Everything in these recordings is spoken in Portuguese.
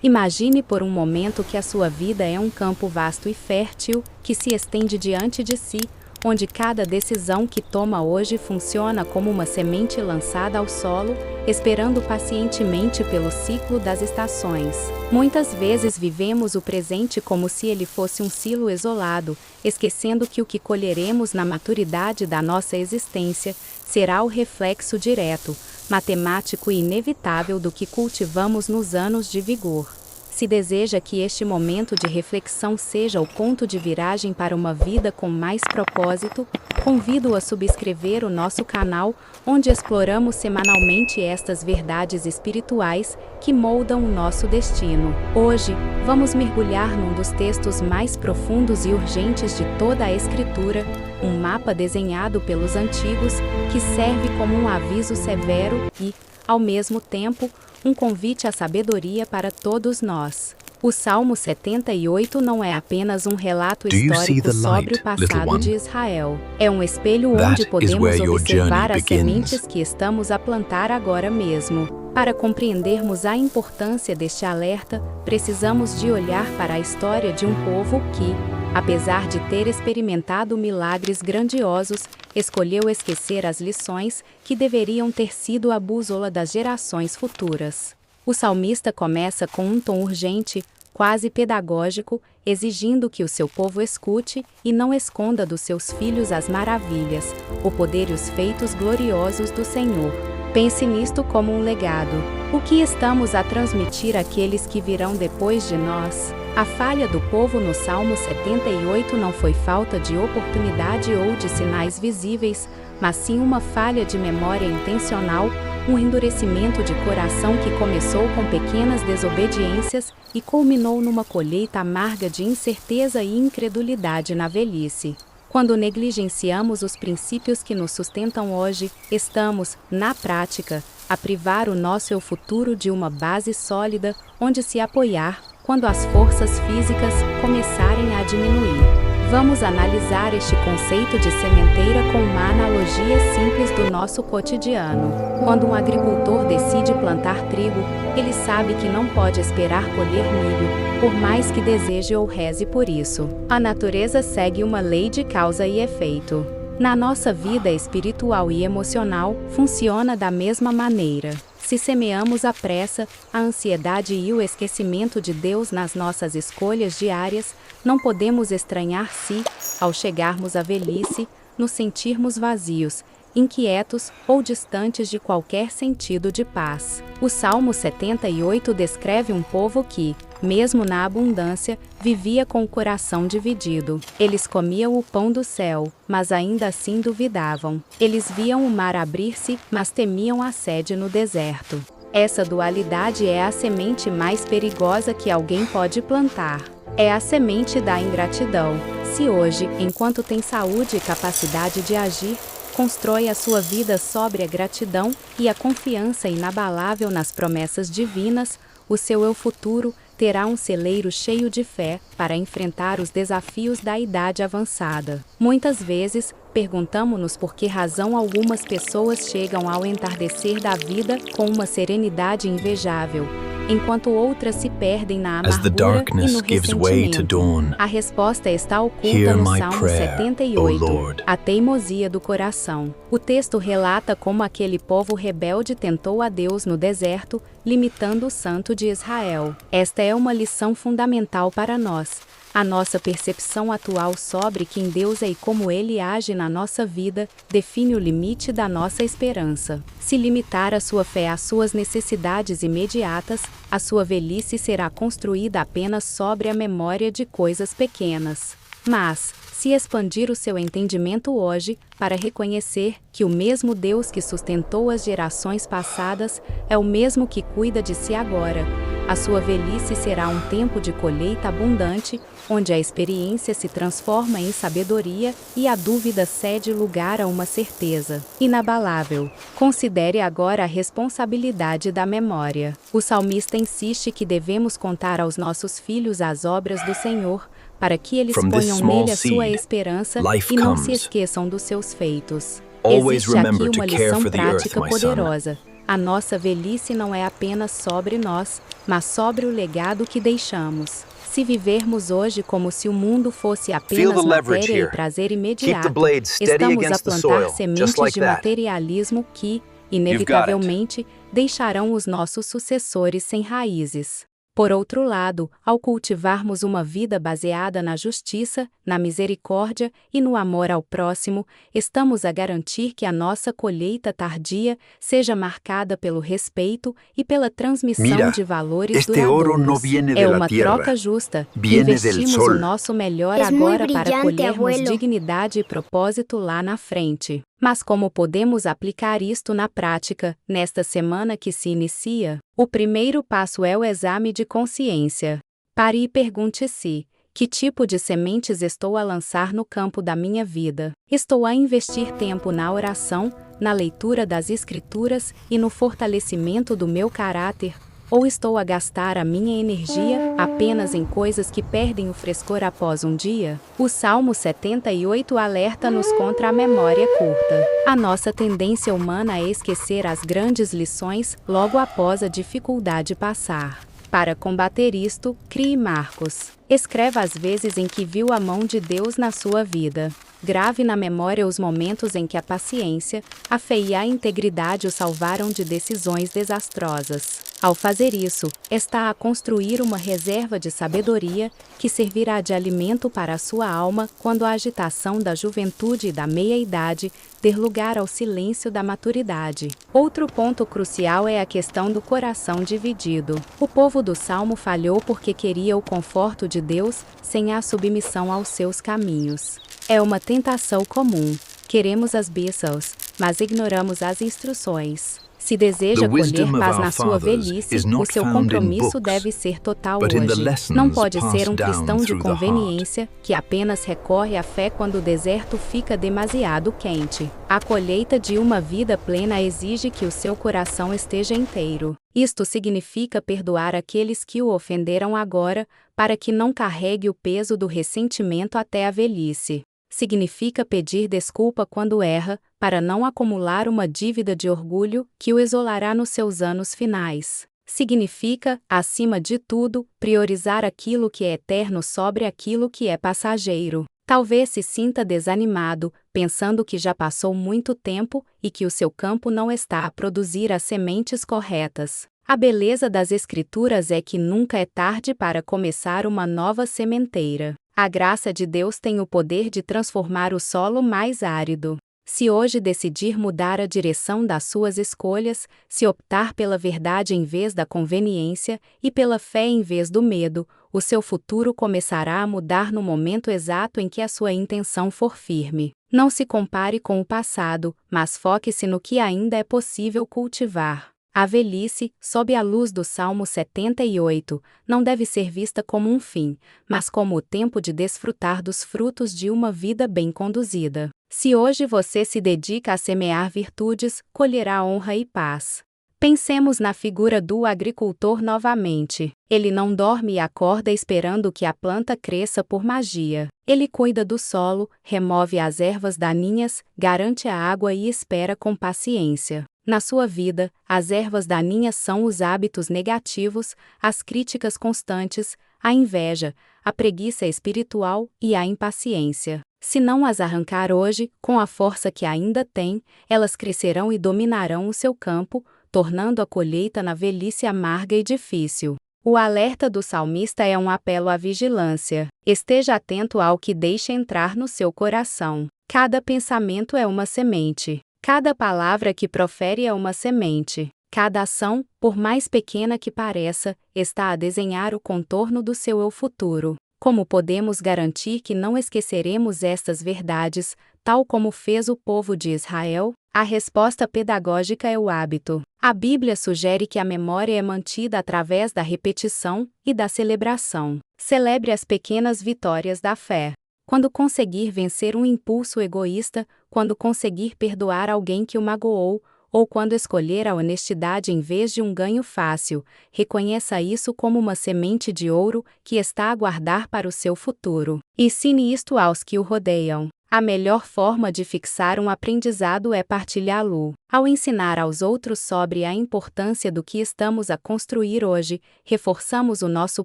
Imagine por um momento que a sua vida é um campo vasto e fértil, que se estende diante de si, onde cada decisão que toma hoje funciona como uma semente lançada ao solo, esperando pacientemente pelo ciclo das estações. Muitas vezes vivemos o presente como se ele fosse um silo isolado, esquecendo que o que colheremos na maturidade da nossa existência será o reflexo direto, matemático e inevitável do que cultivamos nos anos de vigor. Se deseja que este momento de reflexão seja o ponto de viragem para uma vida com mais propósito, convido-o a subscrever o nosso canal, onde exploramos semanalmente estas verdades espirituais que moldam o nosso destino. Hoje, vamos mergulhar num dos textos mais profundos e urgentes de toda a Escritura, um mapa desenhado pelos antigos que serve como um aviso severo e, ao mesmo tempo, um convite à sabedoria para todos nós. O Salmo 78 não é apenas um relato histórico sobre o passado de Israel. É um espelho onde podemos observar as sementes que estamos a plantar agora mesmo. Para compreendermos a importância deste alerta, precisamos de olhar para a história de um povo que, apesar de ter experimentado milagres grandiosos, escolheu esquecer as lições que deveriam ter sido a bússola das gerações futuras. O salmista começa com um tom urgente, quase pedagógico, exigindo que o seu povo escute e não esconda dos seus filhos as maravilhas, o poder e os feitos gloriosos do Senhor. Pense nisto como um legado. O que estamos a transmitir àqueles que virão depois de nós? A falha do povo no Salmo 78 não foi falta de oportunidade ou de sinais visíveis, mas sim uma falha de memória intencional, um endurecimento de coração que começou com pequenas desobediências e culminou numa colheita amarga de incerteza e incredulidade na velhice. Quando negligenciamos os princípios que nos sustentam hoje, estamos, na prática, a privar o nosso eu futuro de uma base sólida onde se apoiar quando as forças físicas começarem a diminuir. Vamos analisar este conceito de sementeira com uma analogia simples do nosso cotidiano. Quando um agricultor decide plantar trigo, ele sabe que não pode esperar colher milho, por mais que deseje ou reze por isso. A natureza segue uma lei de causa e efeito. Na nossa vida espiritual e emocional, funciona da mesma maneira. Se semeamos a pressa, a ansiedade e o esquecimento de Deus nas nossas escolhas diárias, não podemos estranhar se, ao chegarmos à velhice, nos sentirmos vazios, inquietos ou distantes de qualquer sentido de paz. O Salmo 78 descreve um povo que, mesmo na abundância, vivia com o coração dividido. Eles comiam o pão do céu, mas ainda assim duvidavam. Eles viam o mar abrir-se, mas temiam a sede no deserto. Essa dualidade é a semente mais perigosa que alguém pode plantar. É a semente da ingratidão. Se hoje, enquanto tem saúde e capacidade de agir, constrói a sua vida sobre a gratidão e a confiança inabalável nas promessas divinas, o seu eu futuro terá um celeiro cheio de fé para enfrentar os desafios da idade avançada. Muitas vezes, perguntamo-nos por que razão algumas pessoas chegam ao entardecer da vida com uma serenidade invejável, enquanto outras se perdem na amargura e no ressentimento. A resposta está oculta no Salmo 78, a teimosia do coração. O texto relata como aquele povo rebelde tentou a Deus no deserto, limitando o Santo de Israel. Esta é uma lição fundamental para nós. A nossa percepção atual sobre quem Deus é e como Ele age na nossa vida define o limite da nossa esperança. Se limitar a sua fé às suas necessidades imediatas, a sua velhice será construída apenas sobre a memória de coisas pequenas. Mas, se expandir o seu entendimento hoje, para reconhecer que o mesmo Deus que sustentou as gerações passadas é o mesmo que cuida de si agora, a sua velhice será um tempo de colheita abundante, onde a experiência se transforma em sabedoria e a dúvida cede lugar a uma certeza inabalável. Considere agora a responsabilidade da memória. O salmista insiste que devemos contar aos nossos filhos as obras do Senhor, para que eles ponham nele a sua esperança e não se esqueçam dos seus feitos. Existe aqui uma lição prática poderosa. A nossa velhice não é apenas sobre nós, mas sobre o legado que deixamos. Se vivermos hoje como se o mundo fosse apenas matéria e prazer imediato, estamos a plantar sementes de materialismo que, inevitavelmente, deixarão os nossos sucessores sem raízes. Por outro lado, ao cultivarmos uma vida baseada na justiça, na misericórdia e no amor ao próximo, estamos a garantir que a nossa colheita tardia seja marcada pelo respeito e pela transmissão de valores duradouros. É uma troca justa. Investimos o nosso melhor agora para colhermos dignidade e propósito lá na frente. Mas como podemos aplicar isto na prática, nesta semana que se inicia? O primeiro passo é o exame de consciência. Pare e pergunte-se: que tipo de sementes estou a lançar no campo da minha vida? Estou a investir tempo na oração, na leitura das Escrituras e no fortalecimento do meu caráter? Ou estou a gastar a minha energia apenas em coisas que perdem o frescor após um dia? O Salmo 78 alerta-nos contra a memória curta. A nossa tendência humana é esquecer as grandes lições logo após a dificuldade passar. Para combater isto, crie marcos. Escreva as vezes em que viu a mão de Deus na sua vida. Grave na memória os momentos em que a paciência, a fé e a integridade o salvaram de decisões desastrosas. Ao fazer isso, está a construir uma reserva de sabedoria que servirá de alimento para a sua alma quando a agitação da juventude e da meia-idade der lugar ao silêncio da maturidade. Outro ponto crucial é a questão do coração dividido. O povo do Salmo falhou porque queria o conforto de Deus sem a submissão aos seus caminhos. É uma tentação comum. Queremos as bênçãos, mas ignoramos as instruções. Se deseja colher paz na sua velhice, o seu compromisso deve ser total hoje. Não pode ser um cristão de conveniência, que apenas recorre à fé quando o deserto fica demasiado quente. A colheita de uma vida plena exige que o seu coração esteja inteiro. Isto significa perdoar aqueles que o ofenderam agora, para que não carregue o peso do ressentimento até a velhice. Significa pedir desculpa quando erra, para não acumular uma dívida de orgulho que o isolará nos seus anos finais. Significa, acima de tudo, priorizar aquilo que é eterno sobre aquilo que é passageiro. Talvez se sinta desanimado, pensando que já passou muito tempo e que o seu campo não está a produzir as sementes corretas. A beleza das Escrituras é que nunca é tarde para começar uma nova sementeira. A graça de Deus tem o poder de transformar o solo mais árido. Se hoje decidir mudar a direção das suas escolhas, se optar pela verdade em vez da conveniência e pela fé em vez do medo, o seu futuro começará a mudar no momento exato em que a sua intenção for firme. Não se compare com o passado, mas foque-se no que ainda é possível cultivar. A velhice, sob a luz do Salmo 78, não deve ser vista como um fim, mas como o tempo de desfrutar dos frutos de uma vida bem conduzida. Se hoje você se dedica a semear virtudes, colherá honra e paz. Pensemos na figura do agricultor novamente. Ele não dorme e acorda esperando que a planta cresça por magia. Ele cuida do solo, remove as ervas daninhas, garante a água e espera com paciência. Na sua vida, as ervas daninhas são os hábitos negativos, as críticas constantes, a inveja, a preguiça espiritual e a impaciência. Se não as arrancar hoje, com a força que ainda tem, elas crescerão e dominarão o seu campo, tornando a colheita na velhice amarga e difícil. O alerta do salmista é um apelo à vigilância. Esteja atento ao que deixa entrar no seu coração. Cada pensamento é uma semente. Cada palavra que profere é uma semente. Cada ação, por mais pequena que pareça, está a desenhar o contorno do seu eu futuro. Como podemos garantir que não esqueceremos estas verdades, tal como fez o povo de Israel? A resposta pedagógica é o hábito. A Bíblia sugere que a memória é mantida através da repetição e da celebração. Celebre as pequenas vitórias da fé. Quando conseguir vencer um impulso egoísta, quando conseguir perdoar alguém que o magoou, ou quando escolher a honestidade em vez de um ganho fácil, reconheça isso como uma semente de ouro que está a guardar para o seu futuro. Ensine isto aos que o rodeiam. A melhor forma de fixar um aprendizado é partilhá-lo. Ao ensinar aos outros sobre a importância do que estamos a construir hoje, reforçamos o nosso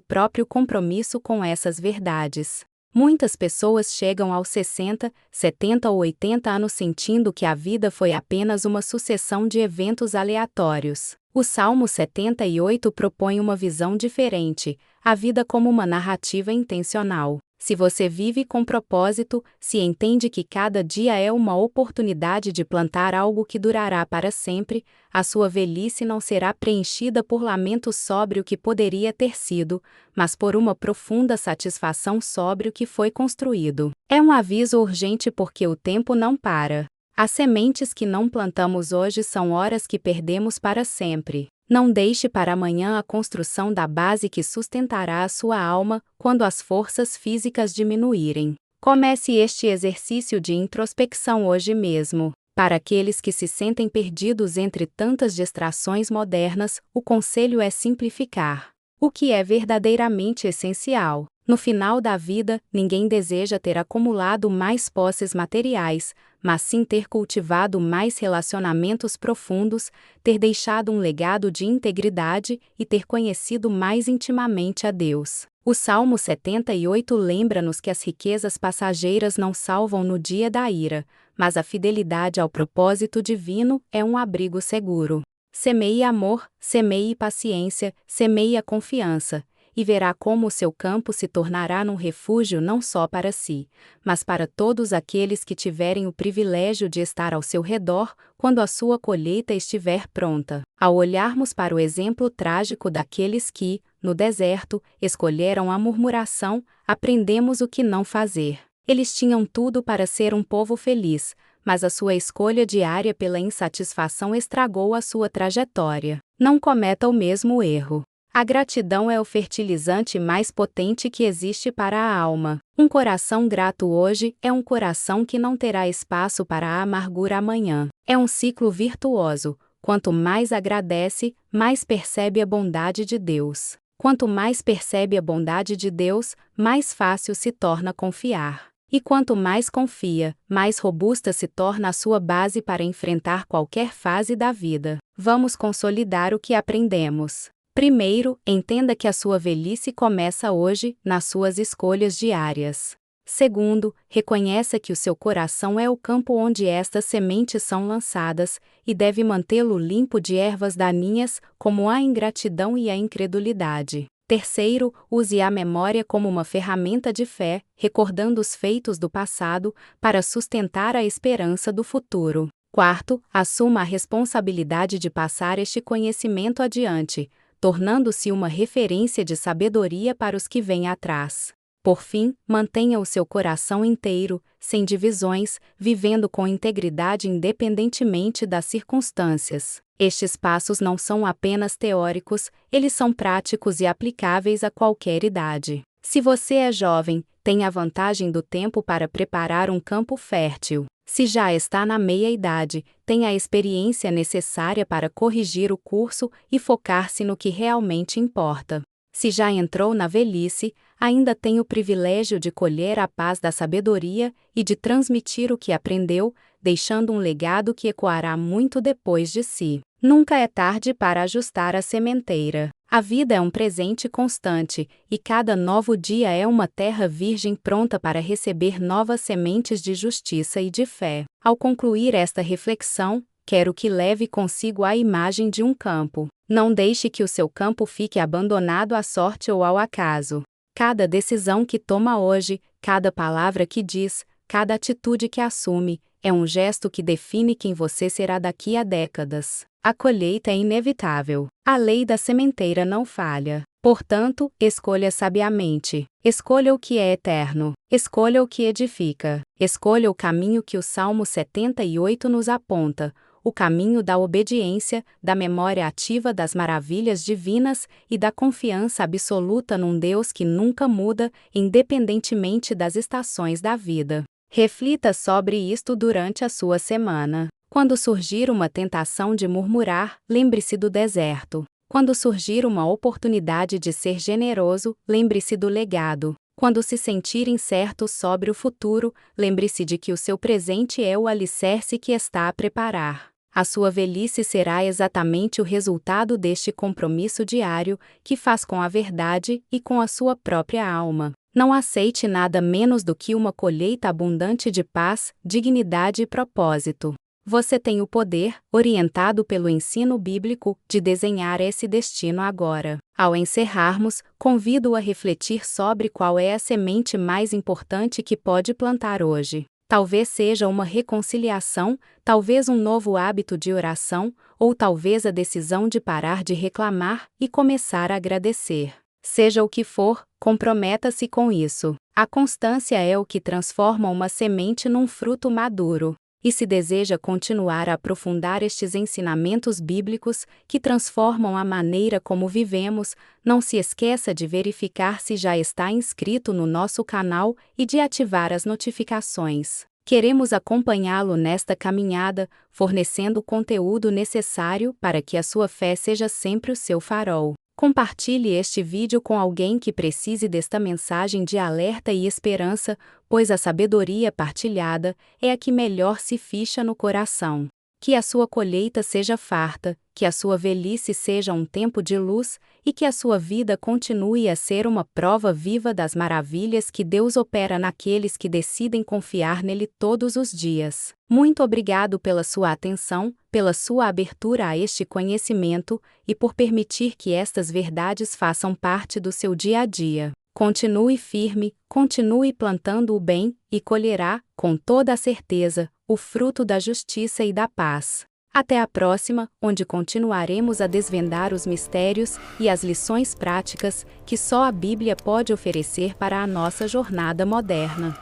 próprio compromisso com essas verdades. Muitas pessoas chegam aos 60, 70 ou 80 anos sentindo que a vida foi apenas uma sucessão de eventos aleatórios. O Salmo 78 propõe uma visão diferente, a vida como uma narrativa intencional. Se você vive com propósito, se entende que cada dia é uma oportunidade de plantar algo que durará para sempre, a sua velhice não será preenchida por lamentos sobre o que poderia ter sido, mas por uma profunda satisfação sobre o que foi construído. É um aviso urgente porque o tempo não para. As sementes que não plantamos hoje são horas que perdemos para sempre. Não deixe para amanhã a construção da base que sustentará a sua alma quando as forças físicas diminuírem. Comece este exercício de introspecção hoje mesmo. Para aqueles que se sentem perdidos entre tantas distrações modernas, o conselho é simplificar. O que é verdadeiramente essencial? No final da vida, ninguém deseja ter acumulado mais posses materiais, mas sim ter cultivado mais relacionamentos profundos, ter deixado um legado de integridade e ter conhecido mais intimamente a Deus. O Salmo 78 lembra-nos que as riquezas passageiras não salvam no dia da ira, mas a fidelidade ao propósito divino é um abrigo seguro. Semeie amor, semeie paciência, semeie a confiança, e verá como o seu campo se tornará num refúgio não só para si, mas para todos aqueles que tiverem o privilégio de estar ao seu redor quando a sua colheita estiver pronta. Ao olharmos para o exemplo trágico daqueles que, no deserto, escolheram a murmuração, aprendemos o que não fazer. Eles tinham tudo para ser um povo feliz, mas a sua escolha diária pela insatisfação estragou a sua trajetória. Não cometa o mesmo erro. A gratidão é o fertilizante mais potente que existe para a alma. Um coração grato hoje é um coração que não terá espaço para a amargura amanhã. É um ciclo virtuoso. Quanto mais agradece, mais percebe a bondade de Deus. Quanto mais percebe a bondade de Deus, mais fácil se torna confiar. E quanto mais confia, mais robusta se torna a sua base para enfrentar qualquer fase da vida. Vamos consolidar o que aprendemos. Primeiro, entenda que a sua velhice começa hoje, nas suas escolhas diárias. Segundo, reconheça que o seu coração é o campo onde estas sementes são lançadas, e deve mantê-lo limpo de ervas daninhas, como a ingratidão e a incredulidade. Terceiro, use a memória como uma ferramenta de fé, recordando os feitos do passado, para sustentar a esperança do futuro. Quarto, assuma a responsabilidade de passar este conhecimento adiante, tornando-se uma referência de sabedoria para os que vêm atrás. Por fim, mantenha o seu coração inteiro, sem divisões, vivendo com integridade independentemente das circunstâncias. Estes passos não são apenas teóricos, eles são práticos e aplicáveis a qualquer idade. Se você é jovem, tem a vantagem do tempo para preparar um campo fértil. Se já está na meia-idade, tem a experiência necessária para corrigir o curso e focar-se no que realmente importa. Se já entrou na velhice, ainda tem o privilégio de colher a paz da sabedoria e de transmitir o que aprendeu, deixando um legado que ecoará muito depois de si. Nunca é tarde para ajustar a sementeira. A vida é um presente constante, e cada novo dia é uma terra virgem pronta para receber novas sementes de justiça e de fé. Ao concluir esta reflexão, quero que leve consigo a imagem de um campo. Não deixe que o seu campo fique abandonado à sorte ou ao acaso. Cada decisão que toma hoje, cada palavra que diz, cada atitude que assume, é um gesto que define quem você será daqui a décadas. A colheita é inevitável. A lei da sementeira não falha. Portanto, escolha sabiamente. Escolha o que é eterno. Escolha o que edifica. Escolha o caminho que o Salmo 78 nos aponta, o caminho da obediência, da memória ativa das maravilhas divinas e da confiança absoluta num Deus que nunca muda, independentemente das estações da vida. Reflita sobre isto durante a sua semana. Quando surgir uma tentação de murmurar, lembre-se do deserto. Quando surgir uma oportunidade de ser generoso, lembre-se do legado. Quando se sentir incerto sobre o futuro, lembre-se de que o seu presente é o alicerce que está a preparar. A sua velhice será exatamente o resultado deste compromisso diário que faz com a verdade e com a sua própria alma. Não aceite nada menos do que uma colheita abundante de paz, dignidade e propósito. Você tem o poder, orientado pelo ensino bíblico, de desenhar esse destino agora. Ao encerrarmos, convido-o a refletir sobre qual é a semente mais importante que pode plantar hoje. Talvez seja uma reconciliação, talvez um novo hábito de oração, ou talvez a decisão de parar de reclamar e começar a agradecer. Seja o que for, comprometa-se com isso. A constância é o que transforma uma semente num fruto maduro. E se deseja continuar a aprofundar estes ensinamentos bíblicos que transformam a maneira como vivemos, não se esqueça de verificar se já está inscrito no nosso canal e de ativar as notificações. Queremos acompanhá-lo nesta caminhada, fornecendo o conteúdo necessário para que a sua fé seja sempre o seu farol. Compartilhe este vídeo com alguém que precise desta mensagem de alerta e esperança, pois a sabedoria partilhada é a que melhor se fixa no coração. Que a sua colheita seja farta, que a sua velhice seja um tempo de luz e que a sua vida continue a ser uma prova viva das maravilhas que Deus opera naqueles que decidem confiar nele todos os dias. Muito obrigado pela sua atenção, pela sua abertura a este conhecimento e por permitir que estas verdades façam parte do seu dia a dia. Continue firme, continue plantando o bem e colherá, com toda a certeza, o fruto da justiça e da paz. Até a próxima, onde continuaremos a desvendar os mistérios e as lições práticas que só a Bíblia pode oferecer para a nossa jornada moderna.